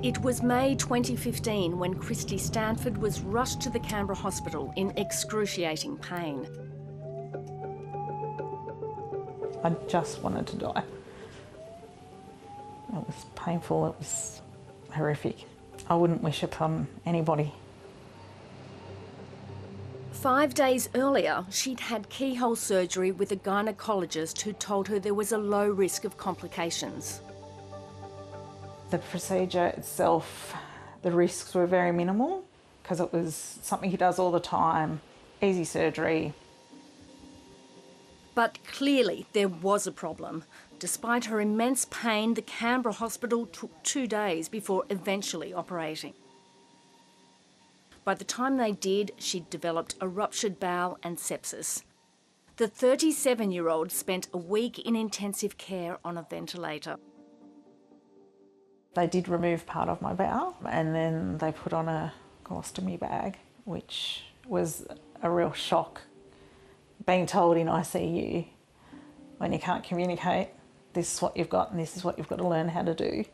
It was May 2015 when Christy Stanford was rushed to the Canberra hospital in excruciating pain. I just wanted to die. It was painful, it was horrific. I wouldn't wish upon anybody. 5 days earlier, she'd had keyhole surgery with a gynaecologist who told her there was a low risk of complications. The procedure itself, the risks were very minimal because it was something he does all the time, easy surgery. But clearly there was a problem. Despite her immense pain, the Canberra hospital took 2 days before eventually operating. By the time they did, she'd developed a ruptured bowel and sepsis. The 37-year-old spent a week in intensive care on a ventilator. They did remove part of my bowel and then they put on a colostomy bag, which was a real shock. Being told in ICU, when you can't communicate, this is what you've got and this is what you've got to learn how to do.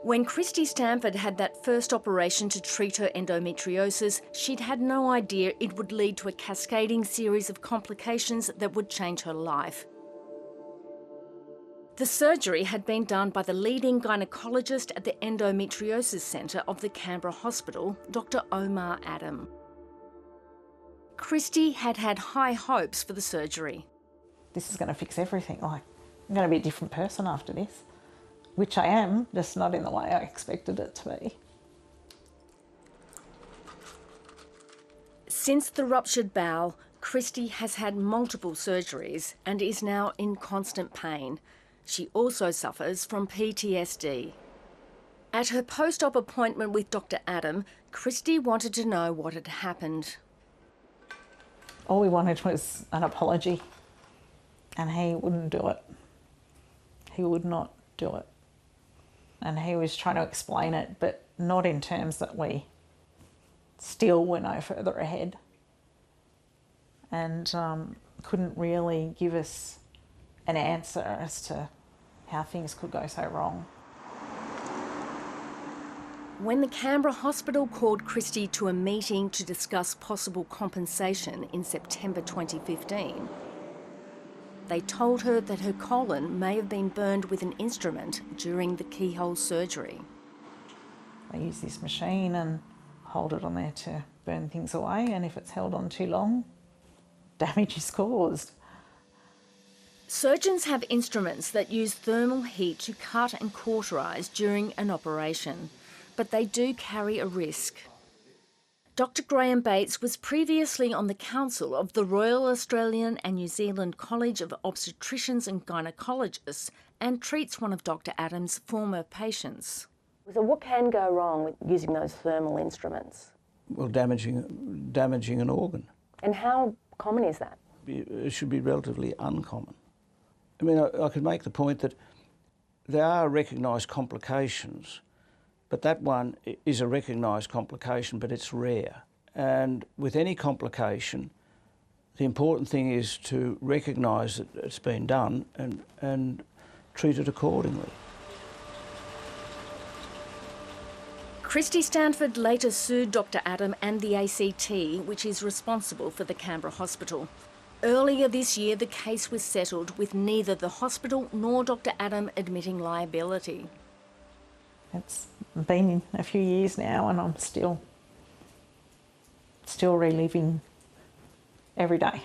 When Christy Stanford had that first operation to treat her endometriosis, she'd had no idea it would lead to a cascading series of complications that would change her life. The surgery had been done by the leading gynaecologist at the Endometriosis Centre of the Canberra Hospital, Dr. Omar Adam. Christy had had high hopes for the surgery. This is going to fix everything. Like, I'm going to be a different person after this, which I am, just not in the way I expected it to be. Since the ruptured bowel, Christy has had multiple surgeries and is now in constant pain. She also suffers from PTSD. At her post-op appointment with Dr. Adam, Christy wanted to know what had happened. All we wanted was an apology, and he wouldn't do it. He would not do it. And he was trying to explain it, but not in terms that we still were no further ahead, and couldn't really give us an answer as to how things could go so wrong. When the Canberra hospital called Christy to a meeting to discuss possible compensation in September 2015, they told her that her colon may have been burned with an instrument during the keyhole surgery. They use this machine and hold it on there to burn things away, and if it's held on too long, damage is caused. Surgeons have instruments that use thermal heat to cut and cauterise during an operation, but they do carry a risk. Dr. Graham Bates was previously on the council of the Royal Australian and New Zealand College of Obstetricians and Gynaecologists and treats one of Dr. Adams' former patients. So what can go wrong with using those thermal instruments? Well, damaging an organ. And how common is that? It should be relatively uncommon. I mean, I could make the point that there are recognised complications, but that one is a recognised complication, but it's rare. And with any complication, the important thing is to recognise that it's been done and treat it accordingly. Christy Stanford later sued Dr. Adam and the ACT, which is responsible for the Canberra hospital. Earlier this year, the case was settled with neither the hospital nor Dr. Adam admitting liability. It's been a few years now and I'm still reliving every day.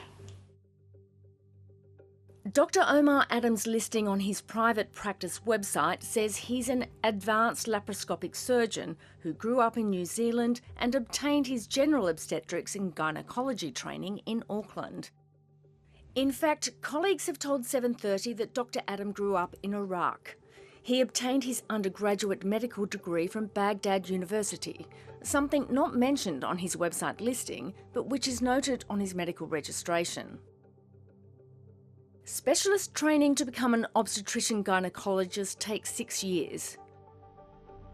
Dr. Omar Adams' listing on his private practice website says he's an advanced laparoscopic surgeon who grew up in New Zealand and obtained his general obstetrics and gynaecology training in Auckland. In fact, colleagues have told 730 that Dr. Adam grew up in Iraq. He obtained his undergraduate medical degree from Baghdad University, something not mentioned on his website listing, but which is noted on his medical registration. Specialist training to become an obstetrician gynaecologist takes 6 years.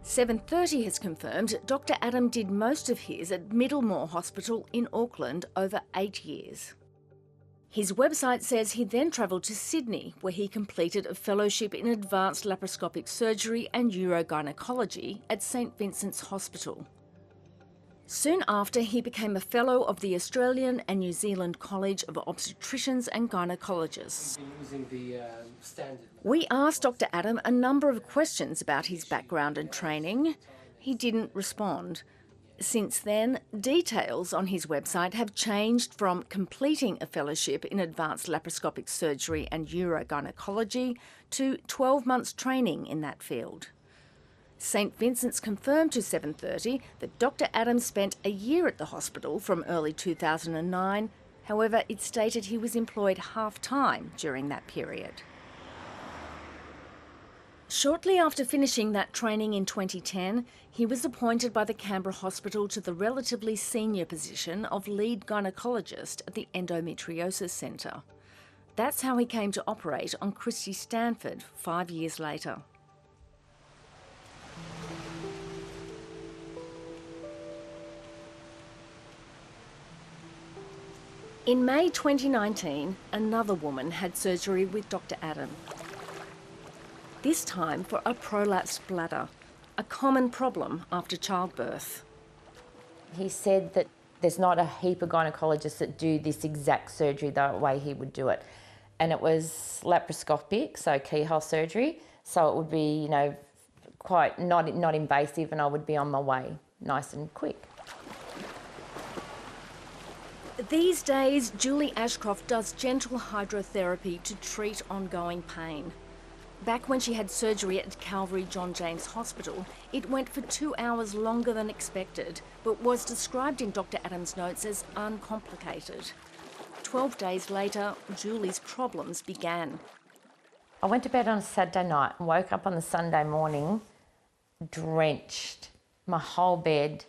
730 has confirmed Dr. Adam did most of his at Middlemore Hospital in Auckland over 8 years. His website says he then travelled to Sydney, where he completed a fellowship in advanced laparoscopic surgery and urogynecology at St Vincent's Hospital. Soon after, he became a Fellow of the Australian and New Zealand College of Obstetricians and Gynaecologists. We asked Dr. Adam a number of questions about his background and training. He didn't respond. Since then, details on his website have changed from completing a fellowship in advanced laparoscopic surgery and urogynecology to 12 months training in that field. St Vincent's confirmed to 7:30 that Dr. Adams spent a year at the hospital from early 2009. However, it stated he was employed half-time during that period. Shortly after finishing that training in 2010, he was appointed by the Canberra Hospital to the relatively senior position of lead gynaecologist at the Endometriosis Centre. That's how he came to operate on Christy Stanford 5 years later. In May 2019, another woman had surgery with Dr. Adam. This time for a prolapsed bladder, a common problem after childbirth. He said that there's not a heap of gynaecologists that do this exact surgery the way he would do it. And it was laparoscopic, so keyhole surgery, so it would be, quite not invasive, and I would be on my way nice and quick. These days, Julie Ashcroft does gentle hydrotherapy to treat ongoing pain. Back when she had surgery at Calvary John James Hospital, it went for 2 hours longer than expected, but was described in Dr. Adams' notes as uncomplicated. 12 days later, Julie's problems began. I went to bed on a Saturday night and woke up on the Sunday morning drenched. My whole bed,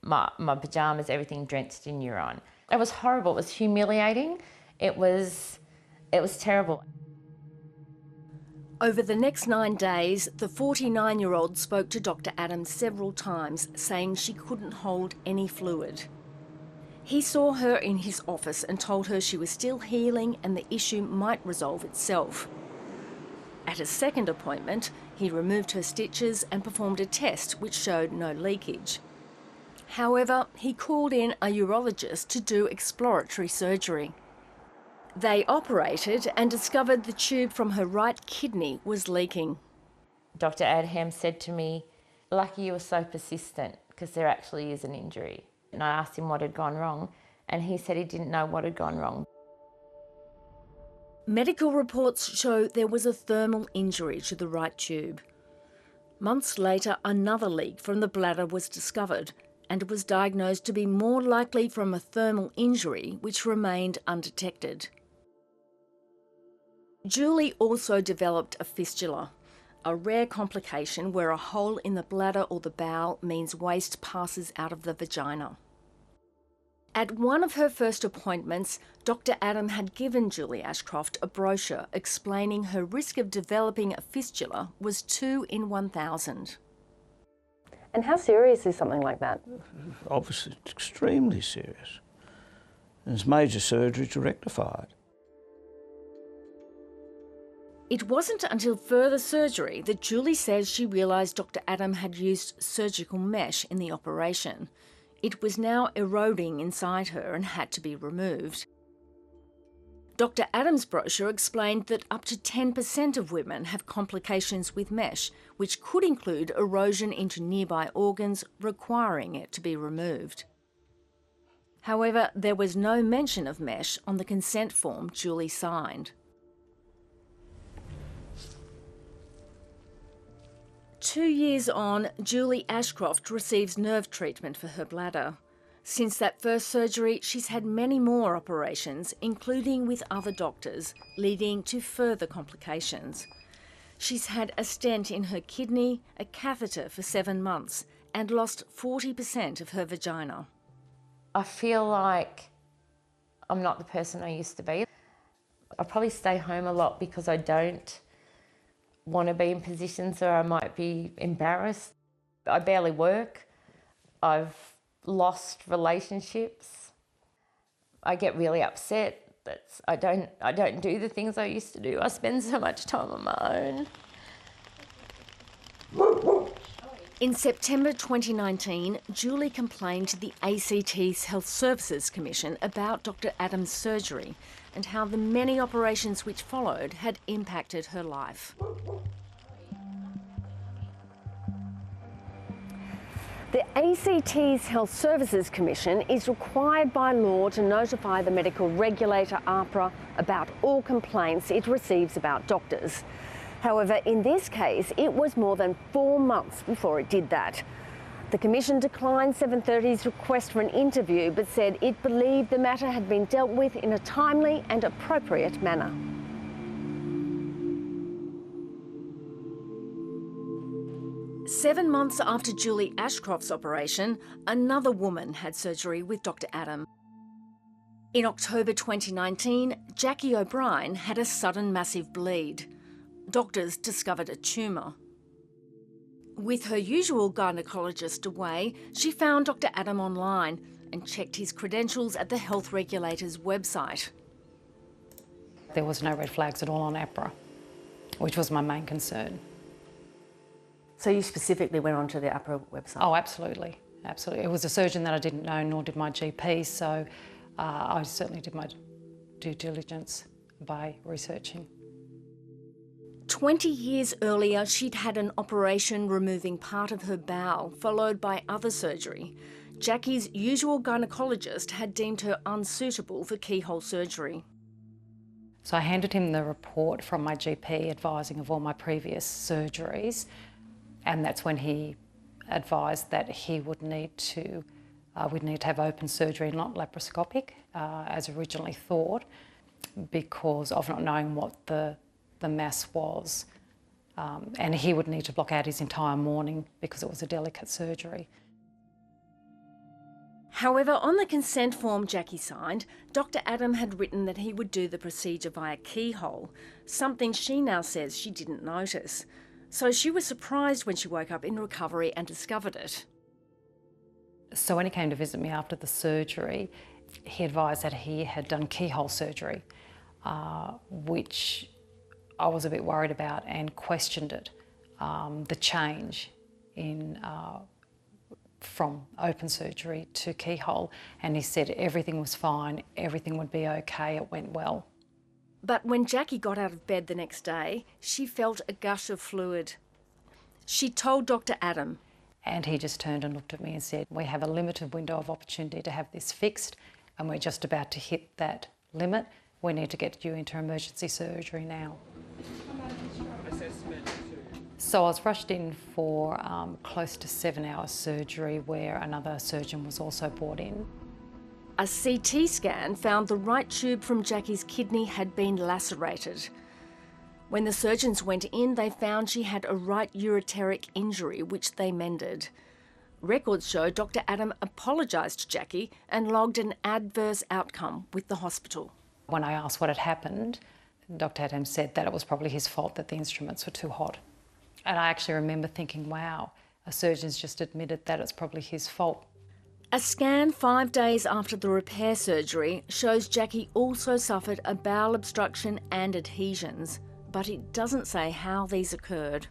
my pyjamas, everything drenched in urine. It was horrible. It was humiliating. It was terrible. Over the next 9 days, the 49-year-old spoke to Dr. Adams several times, saying she couldn't hold any fluid. He saw her in his office and told her she was still healing and the issue might resolve itself. At a second appointment, he removed her stitches and performed a test which showed no leakage. However, he called in a urologist to do exploratory surgery. They operated and discovered the tube from her right kidney was leaking. Dr. Adham said to me, "Lucky you were so persistent, because there actually is an injury." And I asked him what had gone wrong, and he said he didn't know what had gone wrong. Medical reports show there was a thermal injury to the right tube. Months later, another leak from the bladder was discovered, and it was diagnosed to be more likely from a thermal injury which remained undetected. Julie also developed a fistula, a rare complication where a hole in the bladder or the bowel means waste passes out of the vagina. At one of her first appointments, Dr. Adam had given Julie Ashcroft a brochure explaining her risk of developing a fistula was 2 in 1,000. And how serious is something like that? Obviously, it's extremely serious. There's major surgery to rectify it. It wasn't until further surgery that Julie says she realised Dr. Adam had used surgical mesh in the operation. It was now eroding inside her and had to be removed. Dr. Adams' brochure explained that up to 10% of women have complications with mesh, which could include erosion into nearby organs, requiring it to be removed. However, there was no mention of mesh on the consent form Julie signed. 2 years on, Julie Ashcroft receives nerve treatment for her bladder. Since that first surgery, she's had many more operations, including with other doctors, leading to further complications. She's had a stent in her kidney, a catheter for 7 months, and lost 40% of her vagina. I feel like I'm not the person I used to be. I probably stay home a lot because I don't want to be in positions where I might be embarrassed. I barely work. I've lost relationships. I get really upset. I don't do the things I used to do. I spend so much time on my own. In September 2019, Julie complained to the ACT's Health Services Commission about Dr. Adams' surgery and how the many operations which followed had impacted her life. The ACT's Health Services Commission is required by law to notify the medical regulator AHPRA about all complaints it receives about doctors. However, in this case, it was more than 4 months before it did that. The Commission declined 730's request for an interview but said it believed the matter had been dealt with in a timely and appropriate manner. Seven months after Julie Ashcroft's operation, another woman had surgery with Dr. Adam. In October 2019, Jackie O'Brien had a sudden massive bleed. Doctors discovered a tumour. With her usual gynaecologist away, she found Dr. Adam online and checked his credentials at the health regulator's website. There was no red flags at all on AHPRA, which was my main concern. So you specifically went onto the AHPRA website? Oh, absolutely, absolutely. It was a surgeon that I didn't know, nor did my GP, so I certainly did my due diligence by researching. 20 years earlier, she'd had an operation removing part of her bowel, followed by other surgery. Jackie's usual gynaecologist had deemed her unsuitable for keyhole surgery. So I handed him the report from my GP advising of all my previous surgeries, and that's when he advised that he would need to, we'd need to have open surgery, not laparoscopic, as originally thought, because of not knowing what the mass was. And he would need to block out his entire morning because it was a delicate surgery. However, on the consent form Jackie signed, Dr. Adam had written that he would do the procedure via keyhole, something she now says she didn't notice. So she was surprised when she woke up in recovery and discovered it. So when he came to visit me after the surgery, he advised that he had done keyhole surgery, which I was a bit worried about and questioned it, the change in from open surgery to keyhole, and he said everything was fine, everything would be okay, it went well. But when Jackie got out of bed the next day, she felt a gush of fluid. She told Dr. Adam. And he just turned and looked at me and said, we have a limited window of opportunity to have this fixed, and we're just about to hit that limit. We need to get you into emergency surgery now. So I was rushed in for close to 7-hour surgery where another surgeon was also brought in. A CT scan found the right tube from Jackie's kidney had been lacerated. When the surgeons went in, they found she had a right ureteric injury, which they mended. Records show Dr. Adam apologised to Jackie and logged an adverse outcome with the hospital. When I asked what had happened, Dr. Adam said that it was probably his fault that the instruments were too hot. And I actually remember thinking, wow, a surgeon's just admitted that it's probably his fault. A scan 5 days after the repair surgery shows Jackie also suffered a bowel obstruction and adhesions, but it doesn't say how these occurred.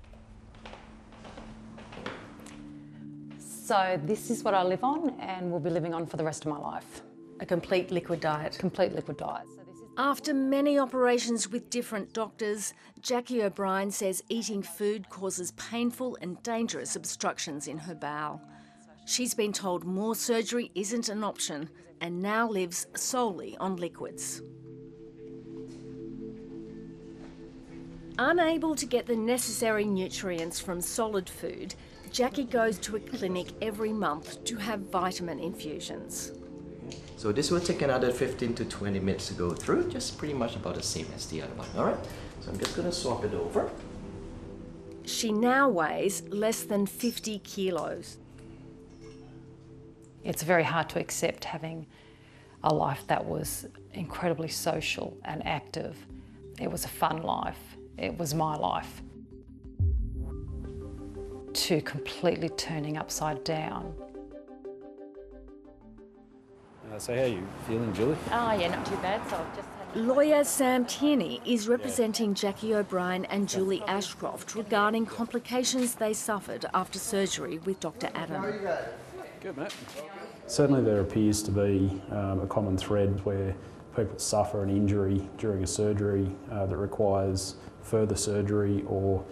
So this is what I live on and will be living on for the rest of my life. A complete liquid diet? Complete liquid diet. After many operations with different doctors, Jackie O'Brien says eating food causes painful and dangerous obstructions in her bowel. She's been told more surgery isn't an option and now lives solely on liquids. Unable to get the necessary nutrients from solid food, Jackie goes to a clinic every month to have vitamin infusions. So this will take another 15 to 20 minutes to go through, just pretty much about the same as the other one, all right? So I'm just gonna swap it over. She now weighs less than 50 kilos. It's very hard to accept having a life that was incredibly social and active. It was a fun life. It was my life. To completely turning upside down. So how are you feeling, Julie? Oh yeah, not too bad. So I've just had Lawyer Sam Tierney is representing Jackie O'Brien and Julie Ashcroft regarding complications they suffered after surgery with Dr. Adam. Good, mate. Certainly there appears to be a common thread where people suffer an injury during a surgery that requires further surgery or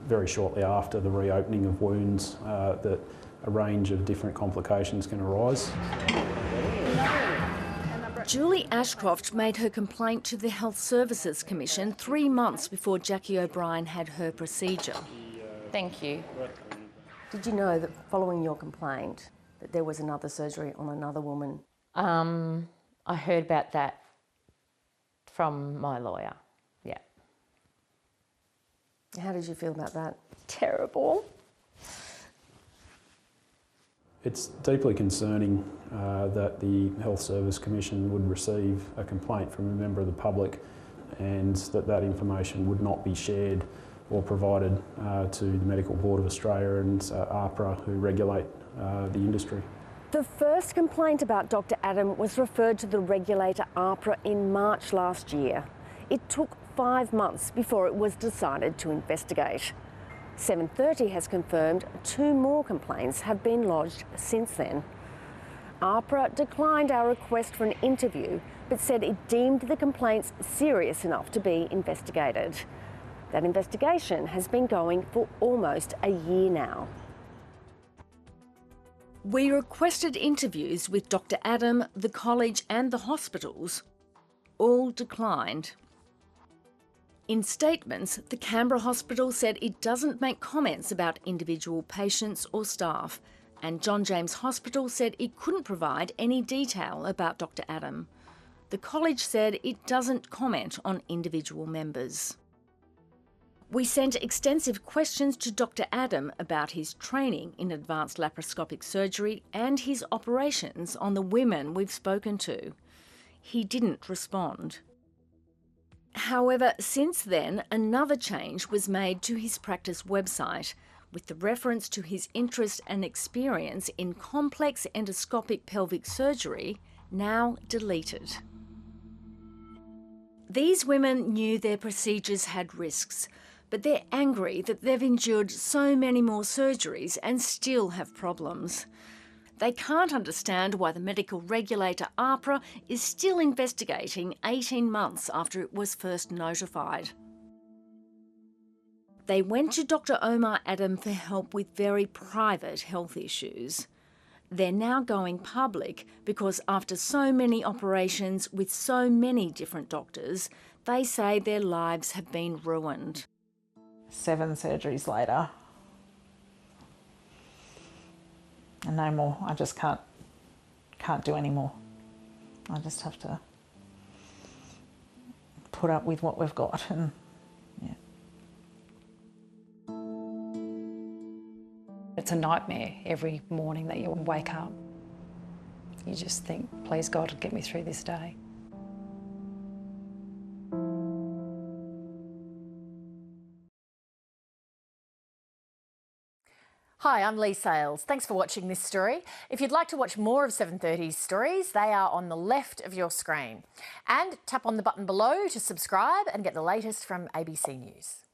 very shortly after the reopening of wounds that a range of different complications can arise. Julie Ashcroft made her complaint to the Health Services Commission 3 months before Jackie O'Brien had her procedure. Thank you. Did you know that following your complaint that there was another surgery on another woman? I heard about that from my lawyer, yeah. How did you feel about that? Terrible. It's deeply concerning that the Health Service Commission would receive a complaint from a member of the public and that information would not be shared or provided to the Medical Board of Australia and AHPRA, who regulate the industry. The first complaint about Dr. Adam was referred to the regulator AHPRA in March last year. It took 5 months before it was decided to investigate. 730 has confirmed 2 more complaints have been lodged since then. AHPRA declined our request for an interview but said it deemed the complaints serious enough to be investigated. That investigation has been going for almost a year now. We requested interviews with Dr. Adam, the college and the hospitals. All declined. In statements, the Canberra hospital said it doesn't make comments about individual patients or staff, and John James Hospital said it couldn't provide any detail about Dr. Adam. The college said it doesn't comment on individual members. We sent extensive questions to Dr. Adam about his training in advanced laparoscopic surgery and his operations on the women we've spoken to. He didn't respond. However, since then, another change was made to his practice website, with the reference to his interest and experience in complex endoscopic pelvic surgery now deleted. These women knew their procedures had risks, but they're angry that they've endured so many more surgeries and still have problems. They can't understand why the medical regulator AHPRA is still investigating 18 months after it was first notified. They went to Dr. Omar Adam for help with very private health issues. They're now going public because after so many operations with so many different doctors, they say their lives have been ruined. 7 surgeries later, and no more. I just can't do any more. I just have to put up with what we've got, and yeah. It's a nightmare every morning that you wake up. You just think, please God, get me through this day. Hi, I'm Lee Sales. Thanks for watching this story. If you'd like to watch more of 730's stories, they are on the left of your screen. And tap on the button below to subscribe and get the latest from ABC News.